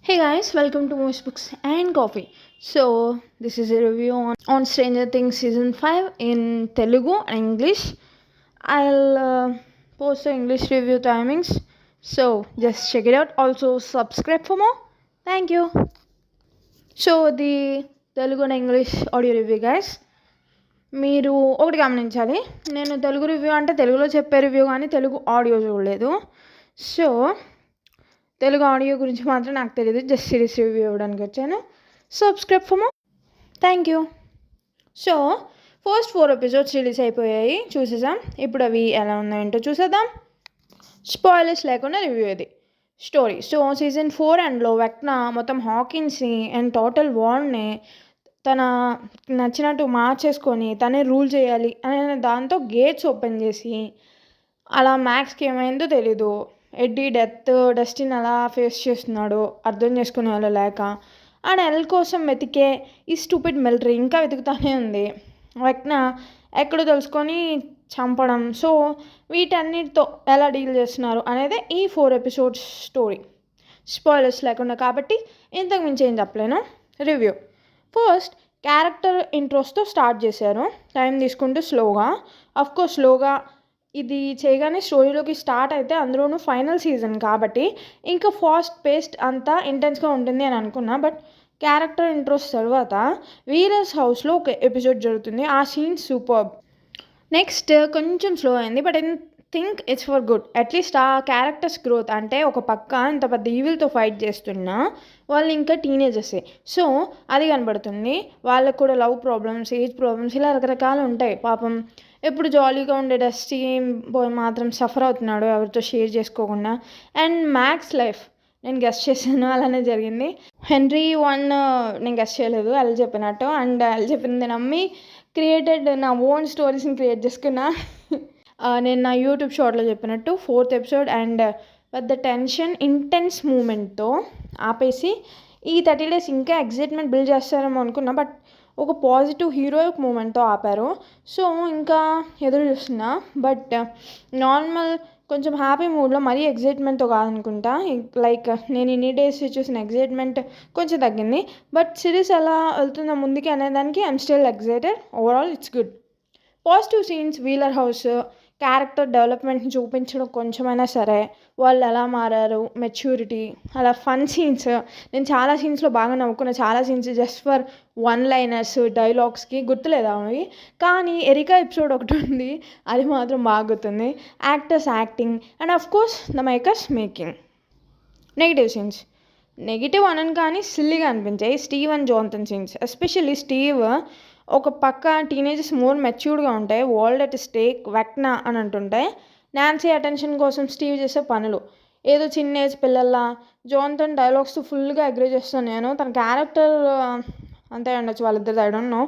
Hey guys, welcome to Movies Books and Coffee. So, this is a review on Stranger Things Season 5 in Telugu and English. I'll post the English review timings. So, just check it out. Also, subscribe for more. Thank you. So, the Telugu and English audio review, guys. మీరు ఒకటి గమనించాలి, నేను Telugu review అంటే తెలుగులో చెప్పే review కానీ Telugu audio చూడలేదు. So Telugu audio గురించి మాత్రం నాకు తెలియదు, జస్ట్ సిరీస్ రివ్యూ ఇవ్వడానికి వచ్చాను. Subscribe for more. Thank you. So first 4 episodes release అయిపోయాయి, చూసేసాం. ఇప్పుడు అవి ఎలా ఉన్నాయంటో చూసేద్దాం. స్పాయిలర్స్ లేకుండా రివ్యూ ఇది. స్టోరీ. సో సీజన్ 4 అండ్లో వెక్నా మొత్తం హాకిన్స్ని అండ్ టోటల్ వరల్డ్ని తన నచ్చినట్టు మార్చేసుకొని తనే రూల్ చేయాలి అనే దాంతో గేట్స్ ఓపెన్ చేసి, అలా మ్యాక్స్కి ఏమైందో తెలీదు, ఎడ్డీ డస్టిన్ అలా ఫేస్ చేస్తున్నాడు అర్థం చేసుకునే వాళ్ళు లేక. అండ్ ఎల్ కోసం వెతికే ఈ స్టూపిడ్ మిలిటరీ ఇంకా వెతుకుతానే ఉంది. వెక్నా ఎక్కడో తెలుసుకొని చంపడం. సో వీటన్నిటితో ఎలా డీల్ చేస్తున్నారు అనేది ఈ 4 ఎపిసోడ్స్ స్టోరీ. స్పాయిలర్స్ లేకుండా కాబట్టి ఇంతకు మించి ఏం చెప్పలేను. రివ్యూ. ఫస్ట్ క్యారెక్టర్ ఇంట్రోస్తో స్టార్ట్ చేశారు, టైం తీసుకుంటూ స్లోగా. అఫ్కోర్స్ స్లోగా ఇది చేయగానే స్టోరీలోకి స్టార్ట్ అయితే, అందులోనూ ఫైనల్ సీజన్ కాబట్టి ఇంకా ఫాస్ట్ పేస్డ్ అంతా ఇంటెన్స్గా ఉంటుంది అని అనుకున్నా. బట్ క్యారెక్టర్ ఇంట్రోస్ తర్వాత వీరస్ హౌస్లో ఒక ఎపిసోడ్ జరుగుతుంది, ఆ సీన్ సూపర్బ్. నెక్స్ట్ కొంచెం స్లో అయింది, but I think it's for good. At least ఆ క్యారెక్టర్స్ గ్రోత్, అంటే ఒక పక్క ఇంత పెద్ద ఈవిల్తో ఫైట్ చేస్తున్నా వాళ్ళు ఇంకా టీనేజర్సే, సో అది కనబడుతుంది. వాళ్ళకు కూడా లవ్ ప్రాబ్లమ్స్, ఏజ్ ప్రాబ్లమ్స్, ఇలా రకరకాలు ఉంటాయి. పాపం ఎప్పుడు జాలీగా ఉండే డస్టీ బాయ్ మాత్రం సఫర్ అవుతున్నాడు ఎవరితో షేర్ చేసుకోకుండా. అండ్ మ్యాక్స్ లైఫ్ నేను గెస్ట్ చేశాను, అలానే జరిగింది. హెన్రీ 1 నేను గెస్ట్ చేయలేదు, అలా చెప్పినట్టు. అండ్ అలా చెప్పింది నమ్మి క్రియేటెడ్ నా ఓన్ స్టోరీస్ని క్రియేట్ చేసుకున్నా. నేను నా యూట్యూబ్ షార్ట్లో చెప్పినట్టు 4th ఎపిసోడ్ అండ్ పెద్ద టెన్షన్ ఇంటెన్స్ మూమెంట్తో ఆపేసి ఈ 30 days ఇంకా ఎగ్జైట్మెంట్ బిల్డ్ చేస్తారేమో అనుకున్నా, బట్ ఒక పాజిటివ్ హీరోయిక్ మూమెంట్తో ఆపారు. సో ఇంకా ఎదురు చూస్తున్నా, బట్ నార్మల్ కొంచెం హ్యాపీ మూడ్లో, మరీ ఎగ్జైట్మెంట్తో కాదనుకుంటా. లైక్ నేను ఇన్ని డేస్ చూసిన ఎగ్జైట్మెంట్ కొంచెం తగ్గింది. బట్ సిరీస్ ఎలా వెళ్తుందో ముందుకి అనేదానికి I'm still excited. Overall it's good. Positive scenes, Wheeler house character డెవలప్మెంట్ని చూపించడం కొంచెమైనా సరే, వాళ్ళు ఎలా మారారు, మెచ్యూరిటీ, అలా ఫన్ సీన్స్. నేను చాలా సీన్స్లో బాగా నవ్వుకున్న, చాలా సీన్స్ జస్ట్ ఫర్ 1 liners డైలాగ్స్కి గుర్తులేదు అవి. కానీ ఎరికా ఎపిసోడ్ ఒకటి ఉంది, అది మాత్రం బాగా గుర్తుంది. Actors acting and of course the makers making. Negative scenes negative అనను కానీ సిల్లీగా అనిపించాయి. Steve and Johnson scenes, especially Steve ఒక పక్క టీనేజర్స్ మోర్ మెచ్యూర్డ్గా ఉంటాయి, వరల్డ్ అట్ స్టేక్, వెక్నా అని అంటుంటాయి. నాన్సీ అటెన్షన్ కోసం స్టీవ్ చేసే పనులు ఏదో చిన్న ఏజ్ పిల్లల్లా. జాన్సన్ డైలాగ్స్తో ఫుల్గా అగ్రీ చేస్తాను నేను. తన క్యారెక్టర్ అంతే ఉండొచ్చు, వాళ్ళిద్దరు I don't know.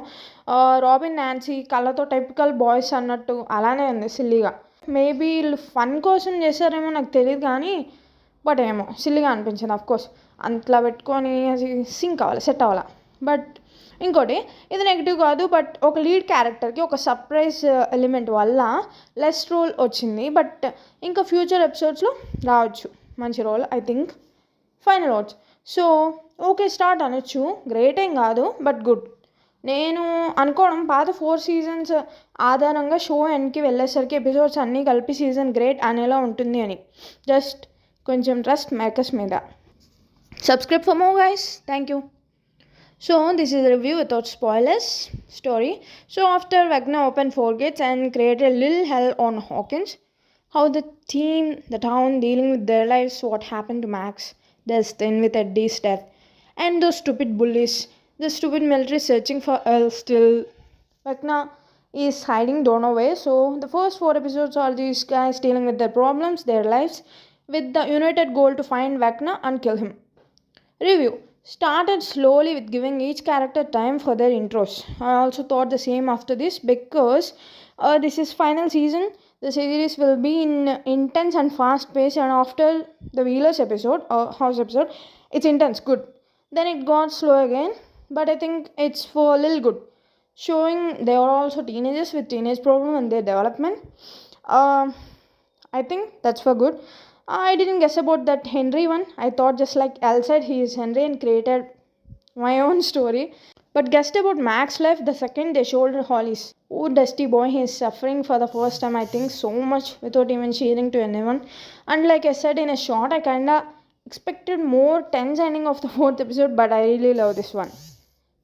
Robin, Nancy కళ్ళతో టైపికల్ బాయ్స్ అన్నట్టు అలానే ఉంది సిల్లీగా. మేబీ వీళ్ళు ఫన్ కోసం చేశారేమో నాకు తెలియదు కానీ, బట్ ఏమో సిల్లీగా అనిపించింది. అఫ్కోర్స్ అంతలా పెట్టుకొని అది సింక్ అవ్వాలి, సెట్ అవ్వాలి. బట్ ఇంకోటి, ఇది నెగిటివ్ కాదు, బట్ ఒక లీడ్ క్యారెక్టర్కి ఒక సర్ప్రైజ్ ఎలిమెంట్ వల్ల లెస్ రోల్ వచ్చింది. బట్ ఇంకా ఫ్యూచర్ ఎపిసోడ్స్లో రావచ్చు మంచి role I think. Final words. So okay start అనొచ్చు, గ్రేట్ ఏం కాదు, బట్ గుడ్. నేను అనుకోవడం పాత 4 seasons ఆధారంగా షో ఎండ్కి వెళ్ళేసరికి ఎపిసోడ్స్ అన్నీ కలిపి సీజన్ గ్రేట్ అనేలా ఉంటుంది అని. జస్ట్ కొంచెం ట్రస్ట్ మేకర్స్ మీద. Subscribe for more guys. Thank you. So this is a review without spoilers. Story. So after Vecna opened 4 gates and created little hell on Hawkins, how the team, the town dealing with their lives, what happened to Max, Destin with Eddie's death, and those stupid bullies, the stupid military searching for Earl still. Vecna is hiding, don't know where. So the first 4 episodes are these guys dealing with their problems, their lives, with the united goal to find Vecna and kill him. Review. Started slowly with giving each character time for their intros. I also thought the same after this because this is final season. The series will be in intense and fast paced, and after the Wheelers episode or House episode, it's intense, good. Then it got slow again, but I think it's for a little good. Showing they are also teenagers with teenage problem and their development. I think that's for good. I didn't guess about that Henry one. I thought just like L said, he is Henry and created my own story. But guessed about Max life the second they showed Holly's. Oh, Dusty boy, he is suffering for the first time, I think, so much without even sharing to anyone. And like I said in a short, I kinda expected more tense ending of the fourth episode, but I really love this one.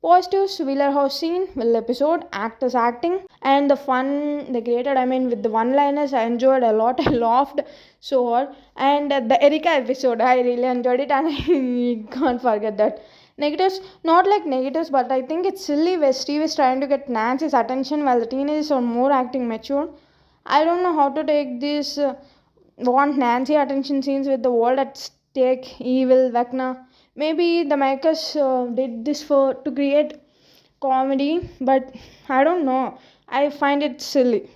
Positives, Wheeler House scene, well episode, actors acting, and the fun they created. I mean, with the one-liners, I enjoyed a lot. I laughed so hard. And the Erika episode, I really enjoyed it, and I can't forget that. Negatives, not like negatives, but I think it's silly where Steve is trying to get Nancy's attention while the teenagers are more acting mature. I don't know how to take this want Nancy attention scenes with the world at stake, evil, Vecna. Maybe the makers did this for to create comedy, but I don't know. I find it silly.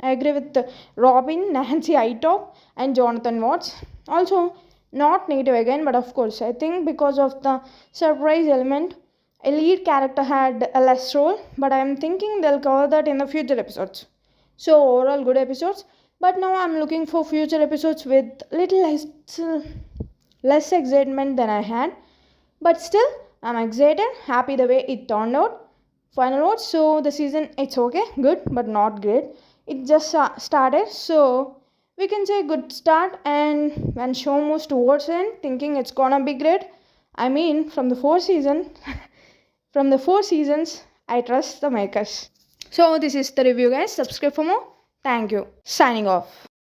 I agree with Robin, Nancy Itop, and Jonathan Watts. Also, not negative again, but of course, I think because of the surprise element, a lead character had a less role, but I'm thinking they'll cover that in the future episodes. So overall, good episodes. But now I'm looking for future episodes with little less excitement than I had. But still, I'm excited, happy the way it turned out. Final words. So the season, it's okay, good, but not great. It just started, so we can say good start. And when show moves towards end, thinking it's gonna be great. I mean, from the from the four seasons, I trust the makers. So this is the review, guys. Subscribe for more. Thank you. Signing off.